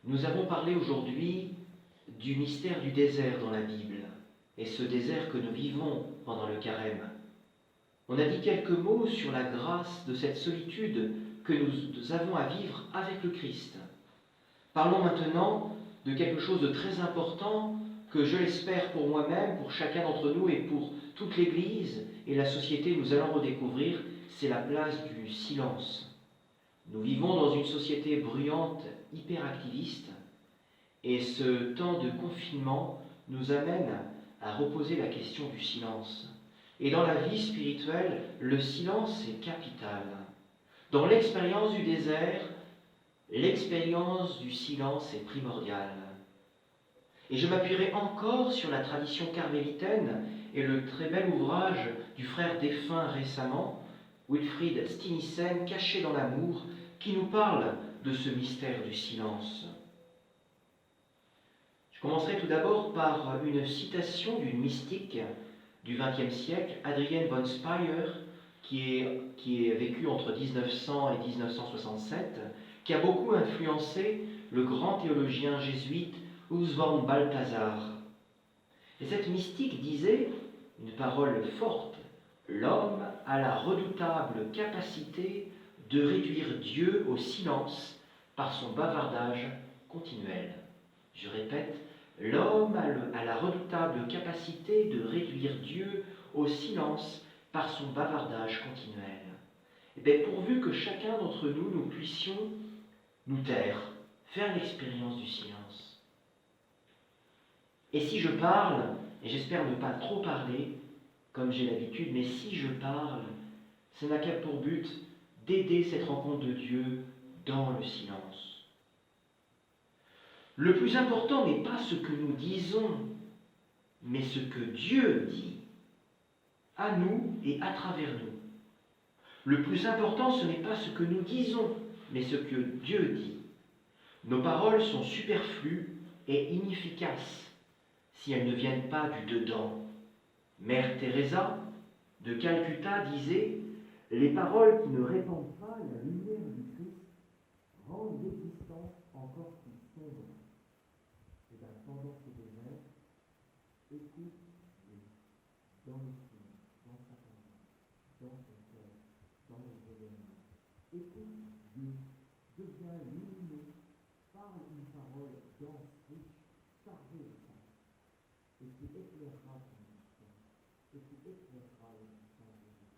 Nous avons parlé aujourd'hui du mystère du désert dans la Bible, et ce désert que nous vivons pendant le carême. On a dit quelques mots sur la grâce de cette solitude que nous avons à vivre avec le Christ. Parlons maintenant de quelque chose de très important que je l'espère pour moi-même, pour chacun d'entre nous et pour toute l'Église et la société, nous allons redécouvrir, c'est la place du silence. Nous vivons dans une société bruyante, hyperactiviste, et ce temps de confinement nous amène à reposer la question du silence. Et dans la vie spirituelle, le silence est capital. Dans l'expérience du désert, l'expérience du silence est primordiale. Et je m'appuierai encore sur la tradition carmélitaine et le très bel ouvrage du frère défunt récemment, Wilfrid Stinissen, Caché dans l'amour, qui nous parle de ce mystère du silence. Je commencerai tout d'abord par une citation d'une mystique du XXe siècle, Adrienne von Speyer, qui est vécue entre 1900 et 1967, qui a beaucoup influencé le grand théologien jésuite Oswald Balthasar. Et cette mystique disait, une parole forte, « L'homme a la redoutable capacité de réduire Dieu au silence par son bavardage continuel. » Je répète, l'homme a la redoutable capacité de réduire Dieu au silence par son bavardage continuel. Et bien, pourvu que chacun d'entre nous, nous puissions nous taire, faire l'expérience du silence. Et si je parle, et j'espère ne pas trop parler, comme j'ai l'habitude, mais si je parle, ça n'a qu'à pour but d'aider cette rencontre de Dieu dans le silence. Le plus important n'est pas ce que nous disons, mais ce que Dieu dit, à nous et à travers nous. Le plus important, ce n'est pas ce que nous disons, mais ce que Dieu dit. Nos paroles sont superflues et inefficaces si elles ne viennent pas du dedans. Mère Teresa de Calcutta disait « Les paroles qui ne répandent pas la lumière du Christ rendent l'existence encore plus sombre. » Et bien, pendant ce désert, écoute Dieu dans le silence, dans sa parole, dans son cœur, dans le rayonnement. Écoute Dieu, deviens lumineux, parle une parole dense, riche, chargée de sens, et qui éclairera ton existence, et qui éclairera l'existence de Dieu.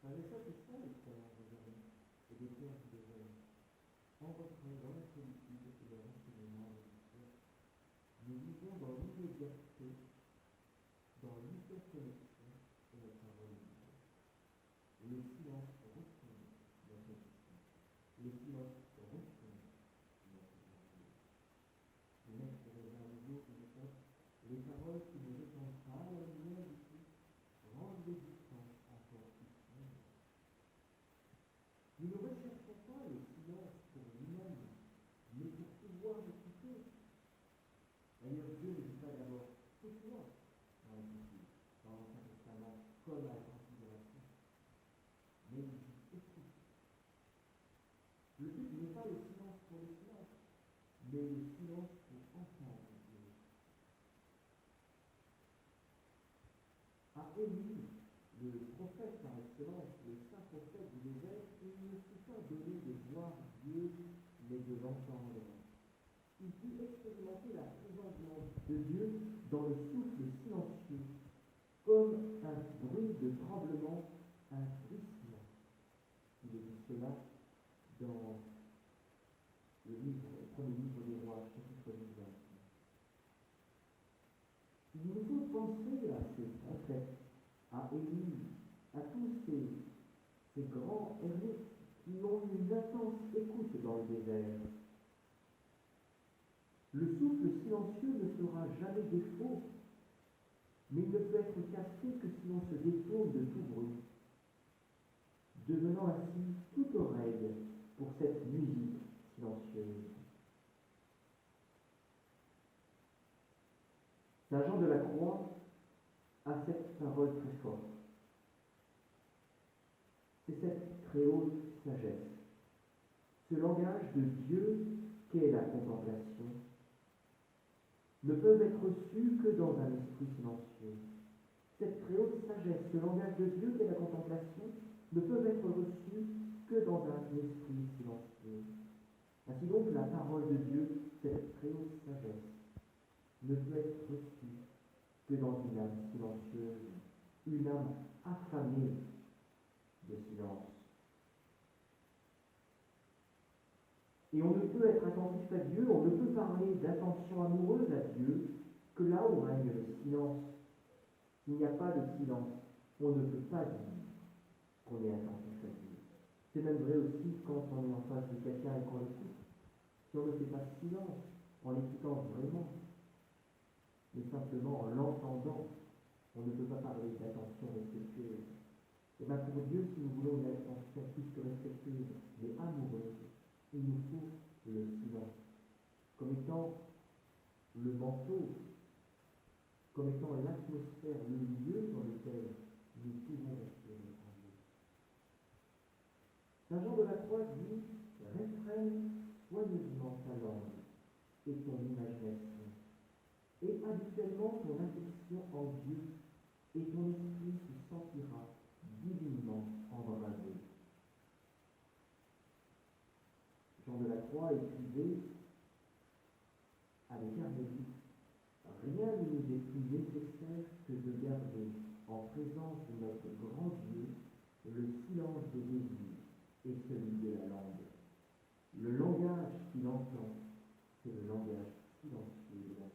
Mais ça, c'est ça l'expérience d'aujourd'hui, et des pierres du désert. Entrer dans la solitude et dans l'enseignement de l'histoire. Nous vivons dans l'immédiateté, dans l'hyperconnexion de notre parole de Dieu. Et le silence retourne notre existence. Le silence retourne notre vie. Le maître de un jour qui répète, les paroles qui ne répondent pas à la lumière du Christ rendent l'existence encore plus sombre. Nous ne recherchons pas le silence pour lui-même, mais pour pouvoir écouter. D'ailleurs, Dieu ne dit pas d'abord tais-toi dans l'Écriture, dans l'Ancien Testament, comme à la considération, mais il dit écoute. Le but n'est pas le silence pour le silence, mais le silence pour entendre Dieu. À Élie, le prophète par excellence, le saint prophète du désert, il ne fut pas donné de voir Dieu, mais de l'entendre. Il put expérimenter la présence de Dieu dans le souffle silencieux, comme un bruit de tremblement, un bruissement. Il est dit cela dans le premier livre des rois, chapitre 10. Il nous faut penser à ces prophètes, à Élie, à tous ces grands héros qui ont eu une intense écoute dans le désert. Le souffle silencieux ne fera jamais défaut, mais il ne peut être cassé que si l'on se détourne de tout bruit, devenant ainsi toute oreille pour cette musique silencieuse. Saint Jean de la Croix a cette parole très forte. C'est cette très haute sagesse, ce langage de Dieu qu'est la contemplation ne peuvent être reçues que dans un esprit silencieux. Cette très haute sagesse, ce langage de Dieu qu'est la contemplation, ne peuvent être reçues que dans un esprit silencieux. Ainsi donc, la parole de Dieu, cette très haute sagesse, ne peut être reçue que dans une âme silencieuse, une âme affamée de silence. Et on ne peut être attentif à Dieu, on ne peut parler d'attention amoureuse à Dieu que là où règne le silence. S'il n'y a pas de silence, on ne peut pas dire qu'on est attentif à Dieu. C'est même vrai aussi quand on est en face de quelqu'un et qu'on l'écoute. Si on ne fait pas silence, en l'écoutant vraiment, mais simplement en l'entendant, on ne peut pas parler d'attention respectueuse. Et bien pour Dieu, si nous voulons une attention plus que respectueuse, mais amoureuse, il nous faut le silence, comme étant le manteau, comme étant l'atmosphère, le lieu dans lequel nous pouvons respirer en Dieu. Saint Jean de la Croix dit « Restreigne soigneusement ta langue et ton imagination, et habituellement ton affection en Dieu, et ton esprit se sentira divinement embrasé. » Jean de la Croix écrivait avec Armélie, rien ne nous est plus nécessaire que de garder en présence de notre grand Dieu le silence des désirs et celui de la langue. Le langage qu'il entend, c'est le langage silencieux de l'amour.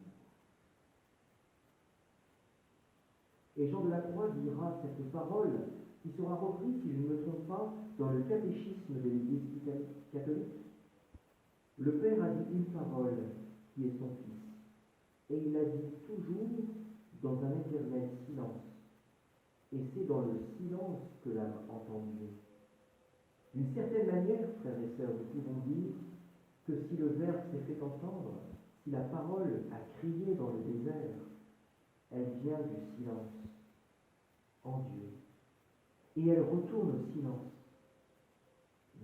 Et Jean de la Croix dira cette parole qui sera reprise, si je ne me trompe pas, dans le catéchisme de l'Église catholique. Le Père a dit une parole qui est son Fils, et il l'a dit toujours dans un éternel silence. Et c'est dans le silence que l'âme entend Dieu. D'une certaine manière, frères et sœurs, nous pouvons dire que si le Verbe s'est fait entendre, si la parole a crié dans le désert, elle vient du silence en Dieu. Et elle retourne au silence.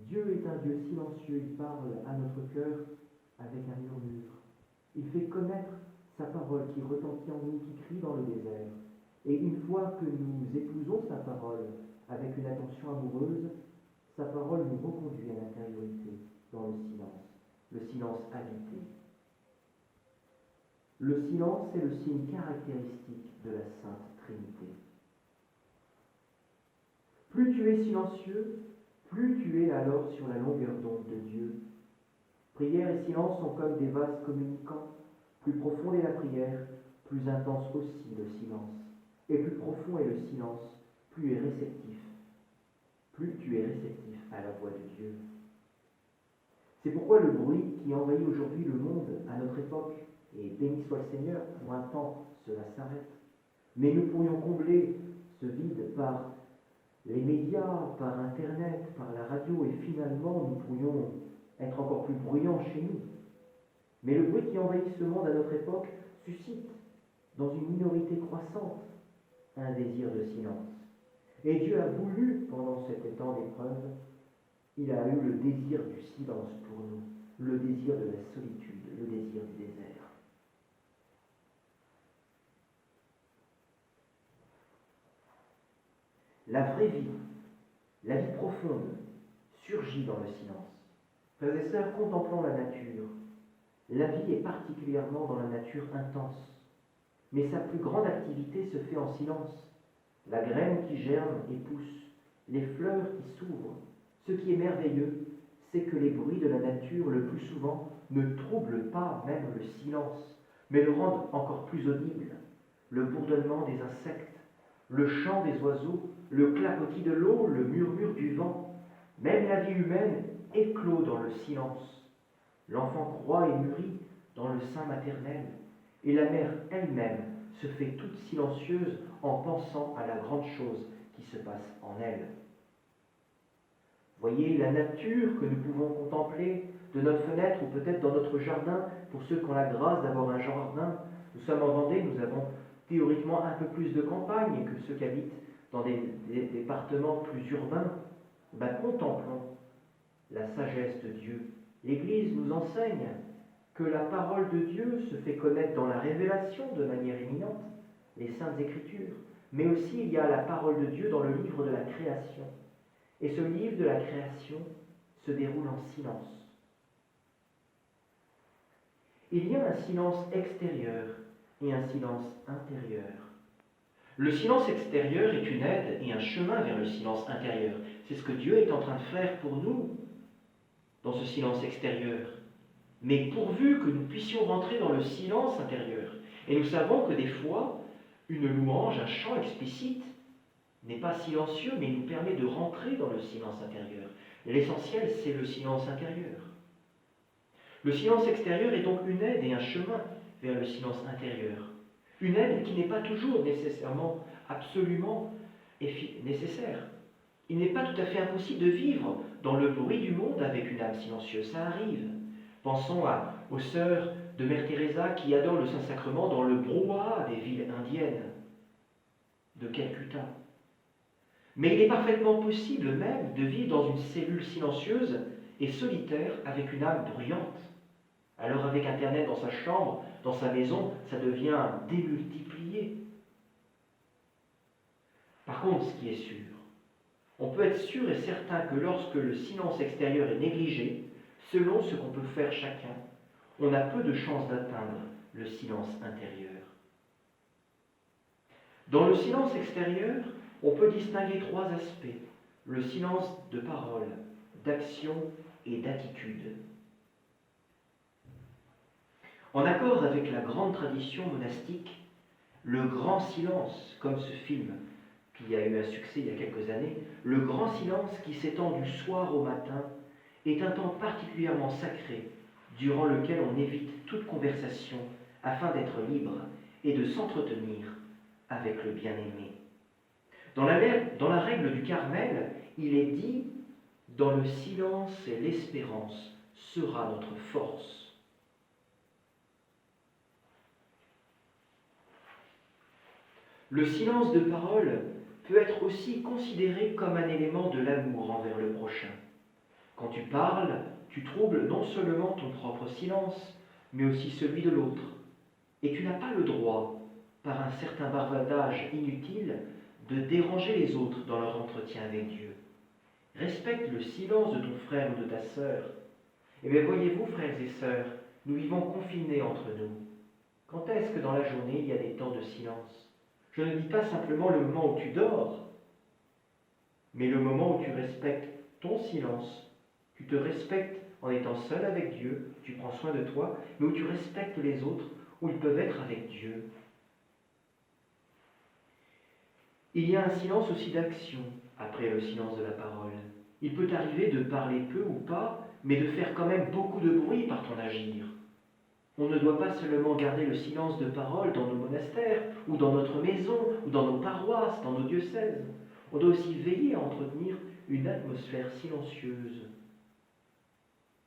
Dieu est un Dieu silencieux, il parle à notre cœur avec un murmure. Il fait connaître sa parole qui retentit en nous, qui crie dans le désert. Et une fois que nous épousons sa parole avec une attention amoureuse, sa parole nous reconduit à l'intériorité, dans le silence habité. Le silence est le signe caractéristique de la Sainte Trinité. Plus tu es silencieux, plus tu es alors sur la longueur d'onde de Dieu. Prière et silence sont comme des vases communicants. Plus profonde est la prière, plus intense aussi le silence. Et plus profond est le silence, plus est réceptif. Plus tu es réceptif à la voix de Dieu. C'est pourquoi le bruit qui envahit aujourd'hui le monde à notre époque, et béni soit le Seigneur, pour un temps cela s'arrête. Mais nous pourrions combler ce vide par les médias, par Internet, par la radio, et finalement nous pourrions être encore plus bruyants chez nous. Mais le bruit qui envahit ce monde à notre époque suscite, dans une minorité croissante, un désir de silence. Et Dieu a voulu, pendant cet temps d'épreuve, il a eu le désir du silence pour nous, le désir de la solitude, le désir du désert. La vraie vie, la vie profonde, surgit dans le silence. Frères et sœurs, contemplons la nature. La vie est particulièrement dans la nature intense, mais sa plus grande activité se fait en silence. La graine qui germe et pousse, les fleurs qui s'ouvrent. Ce qui est merveilleux, c'est que les bruits de la nature, le plus souvent, ne troublent pas même le silence, mais le rendent encore plus audible. Le bourdonnement des insectes, le chant des oiseaux, le clapotis de l'eau, le murmure du vent, même la vie humaine éclot dans le silence. L'enfant croît et mûrit dans le sein maternel, et la mère elle-même se fait toute silencieuse en pensant à la grande chose qui se passe en elle. Voyez la nature que nous pouvons contempler de notre fenêtre ou peut-être dans notre jardin, pour ceux qui ont la grâce d'avoir un jardin. Nous sommes en Vendée, nous avons théoriquement un peu plus de campagne que ceux qui habitent dans des départements plus urbains. Contemplons la sagesse de Dieu. L'Église nous enseigne que la parole de Dieu se fait connaître dans la révélation de manière éminente, les Saintes Écritures, mais aussi il y a la parole de Dieu dans le livre de la création. Et ce livre de la création se déroule en silence. Il y a un silence extérieur et un silence intérieur. Le silence extérieur est une aide et un chemin vers le silence intérieur. C'est ce que Dieu est en train de faire pour nous dans ce silence extérieur. Mais pourvu que nous puissions rentrer dans le silence intérieur. Et nous savons que des fois, une louange, un chant explicite, n'est pas silencieux, mais nous permet de rentrer dans le silence intérieur. L'essentiel, c'est le silence intérieur. Le silence extérieur est donc une aide et un chemin vers le silence intérieur. Une aide qui n'est pas toujours nécessairement, absolument nécessaire. Il n'est pas tout à fait impossible de vivre dans le bruit du monde avec une âme silencieuse. Ça arrive. Pensons aux sœurs de Mère Teresa qui adorent le Saint-Sacrement dans le brouhaha des villes indiennes de Calcutta. Mais il est parfaitement possible même de vivre dans une cellule silencieuse et solitaire avec une âme bruyante. Alors avec Internet dans sa chambre, dans sa maison, ça devient démultiplié. Par contre, ce qui est sûr, on peut être sûr et certain que lorsque le silence extérieur est négligé, selon ce qu'on peut faire chacun, on a peu de chances d'atteindre le silence intérieur. Dans le silence extérieur, on peut distinguer trois aspects: le silence de parole, d'action et d'attitude. En accord avec la grande tradition monastique, le grand silence, comme ce film qui a eu un succès il y a quelques années, le grand silence qui s'étend du soir au matin est un temps particulièrement sacré durant lequel on évite toute conversation afin d'être libre et de s'entretenir avec le bien-aimé. Dans la règle du Carmel, il est dit « Dans le silence et l'espérance sera notre force ». Le silence de parole peut être aussi considéré comme un élément de l'amour envers le prochain. Quand tu parles, tu troubles non seulement ton propre silence, mais aussi celui de l'autre. Et tu n'as pas le droit, par un certain bavardage inutile, de déranger les autres dans leur entretien avec Dieu. Respecte le silence de ton frère ou de ta sœur. Eh bien, voyez-vous, frères et sœurs, nous vivons confinés entre nous. Quand est-ce que dans la journée, il y a des temps de silence ? Je ne dis pas simplement le moment où tu dors, mais le moment où tu respectes ton silence, tu te respectes en étant seul avec Dieu, tu prends soin de toi, mais où tu respectes les autres, où ils peuvent être avec Dieu. Il y a un silence aussi d'action après le silence de la parole. Il peut arriver de parler peu ou pas, mais de faire quand même beaucoup de bruit par ton agir. On ne doit pas seulement garder le silence de parole dans nos monastères, ou dans notre maison, ou dans nos paroisses, dans nos diocèses. On doit aussi veiller à entretenir une atmosphère silencieuse.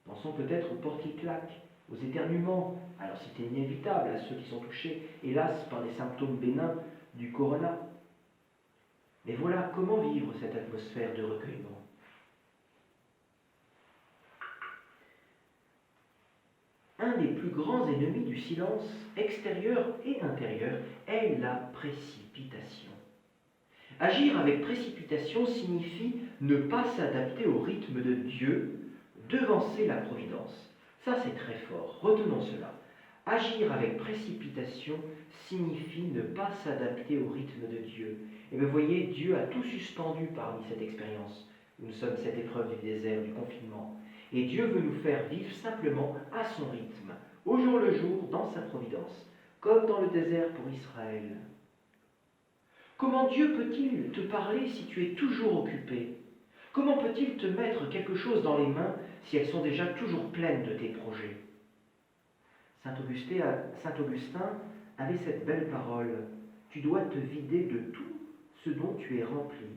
Pensons peut-être aux portes qui claquent, aux éternuements. Alors c'est inévitable à ceux qui sont touchés, hélas, par les symptômes bénins du corona. Mais voilà, comment vivre cette atmosphère de recueillement ? Un des plus grands ennemis du silence extérieur et intérieur est la précipitation. Agir avec précipitation signifie ne pas s'adapter au rythme de Dieu, devancer la providence. Ça, c'est très fort. Retenons cela. Agir avec précipitation signifie ne pas s'adapter au rythme de Dieu. Et vous voyez, Dieu a tout suspendu parmi cette expérience. Nous sommes cette épreuve du désert, du confinement. Et Dieu veut nous faire vivre simplement à son rythme, au jour le jour, dans sa providence, comme dans le désert pour Israël. Comment Dieu peut-il te parler si tu es toujours occupé ? Comment peut-il te mettre quelque chose dans les mains si elles sont déjà toujours pleines de tes projets ? Saint Augustin avait cette belle parole. Tu dois te vider de tout ce dont tu es rempli,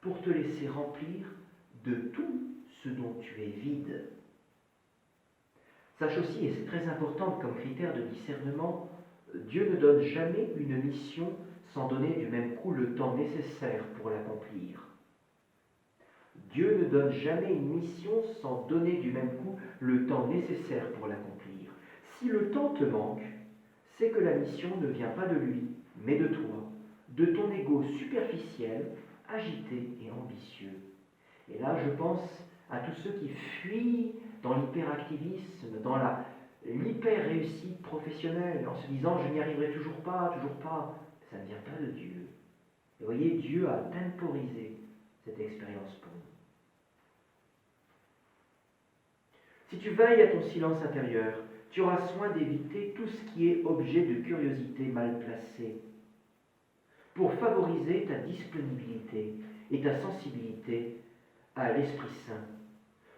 pour te laisser remplir de tout ce dont tu es vide. Sache aussi, et c'est très important comme critère de discernement, Dieu ne donne jamais une mission sans donner du même coup le temps nécessaire pour l'accomplir. Dieu ne donne jamais une mission sans donner du même coup le temps nécessaire pour l'accomplir. Si le temps te manque, c'est que la mission ne vient pas de lui, mais de toi, de ton ego superficiel, agité et ambitieux. Et là, je pense à tous ceux qui fuient dans l'hyperactivisme, dans l'hyper-réussite professionnelle, en se disant « je n'y arriverai toujours pas ». Ça ne vient pas de Dieu. Et vous voyez, Dieu a temporisé cette expérience pour nous. Si tu veilles à ton silence intérieur, tu auras soin d'éviter tout ce qui est objet de curiosité mal placée, pour favoriser ta disponibilité et ta sensibilité à l'Esprit Saint.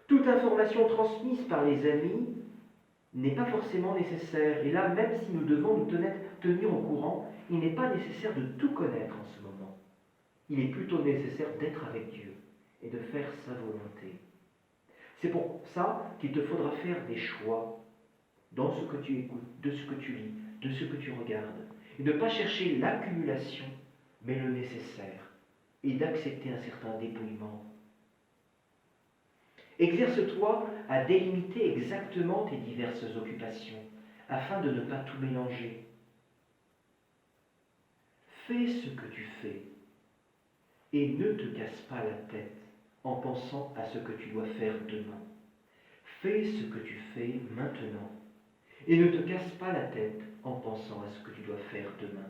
Toute information transmise par les amis n'est pas forcément nécessaire. Et là, même si nous devons nous tenir au courant, il n'est pas nécessaire de tout connaître en ce moment. Il est plutôt nécessaire d'être avec Dieu et de faire sa volonté. C'est pour ça qu'il te faudra faire des choix dans ce que tu écoutes, de ce que tu lis, de ce que tu regardes. Et ne pas chercher l'accumulation, mais le nécessaire. Et d'accepter un certain dépouillement. Exerce-toi à délimiter exactement tes diverses occupations, afin de ne pas tout mélanger. Fais ce que tu fais, et ne te casse pas la tête en pensant à ce que tu dois faire demain. Fais ce que tu fais maintenant, et ne te casse pas la tête en pensant à ce que tu dois faire demain.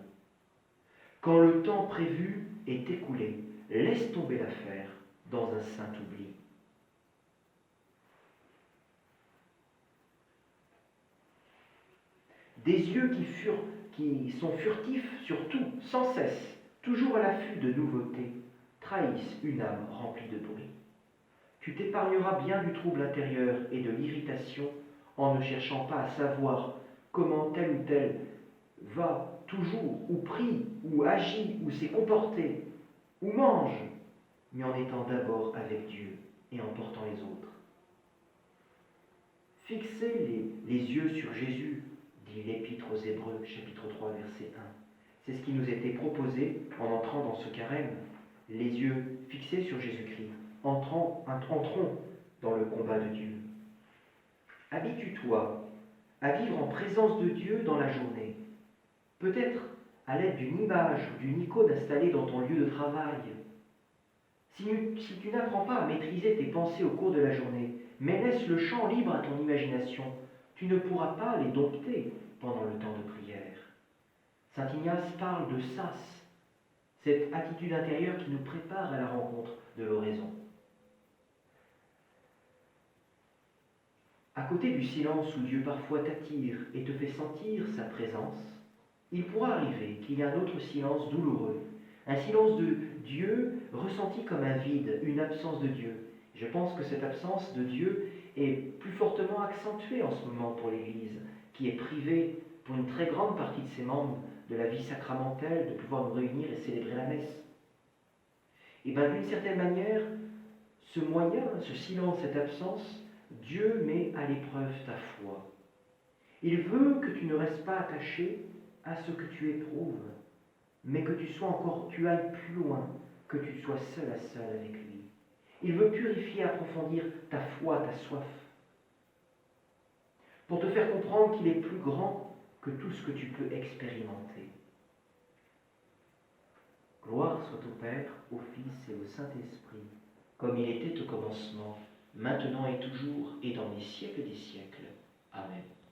Quand le temps prévu est écoulé, laisse tomber l'affaire dans un saint oubli. Des yeux qui sont furtifs sur tout, sans cesse, toujours à l'affût de nouveautés, trahissent une âme remplie de bruit. Tu t'épargneras bien du trouble intérieur et de l'irritation en ne cherchant pas à savoir comment tel ou tel va toujours, ou prie, ou agit, ou s'est comporté, ou mange, mais en étant d'abord avec Dieu et en portant les autres. Fixez les yeux sur Jésus, dit l'Épître aux Hébreux, chapitre 3, verset 1. C'est ce qui nous était proposé en entrant dans ce carême, les yeux fixés sur Jésus-Christ. Entrons dans le combat de Dieu. Habitue-toi à vivre en présence de Dieu dans la journée, peut-être à l'aide d'une image ou d'une icône installée dans ton lieu de travail. Si tu n'apprends pas à maîtriser tes pensées au cours de la journée, mais laisse le champ libre à ton imagination, tu ne pourras pas les dompter pendant le temps de prière. Saint Ignace parle de sas, cette attitude intérieure qui nous prépare à la rencontre de l'oraison. À côté du silence où Dieu parfois t'attire et te fait sentir sa présence, il pourra arriver qu'il y ait un autre silence douloureux, un silence de Dieu ressenti comme un vide, une absence de Dieu. Je pense que cette absence de Dieu est plus fortement accentuée en ce moment pour l'Église, qui est privée pour une très grande partie de ses membres de la vie sacramentelle, de pouvoir nous réunir et célébrer la messe. Et bien d'une certaine manière, ce moyen, ce silence, cette absence, Dieu met à l'épreuve ta foi. Il veut que tu ne restes pas attaché à ce que tu éprouves, mais que tu ailles plus loin, que tu sois seul à seul avec lui. Il veut purifier, approfondir ta foi, ta soif, pour te faire comprendre qu'il est plus grand que tout ce que tu peux expérimenter. Gloire soit au Père, au Fils et au Saint-Esprit, comme il était au commencement, maintenant et toujours, et dans les siècles des siècles. Amen.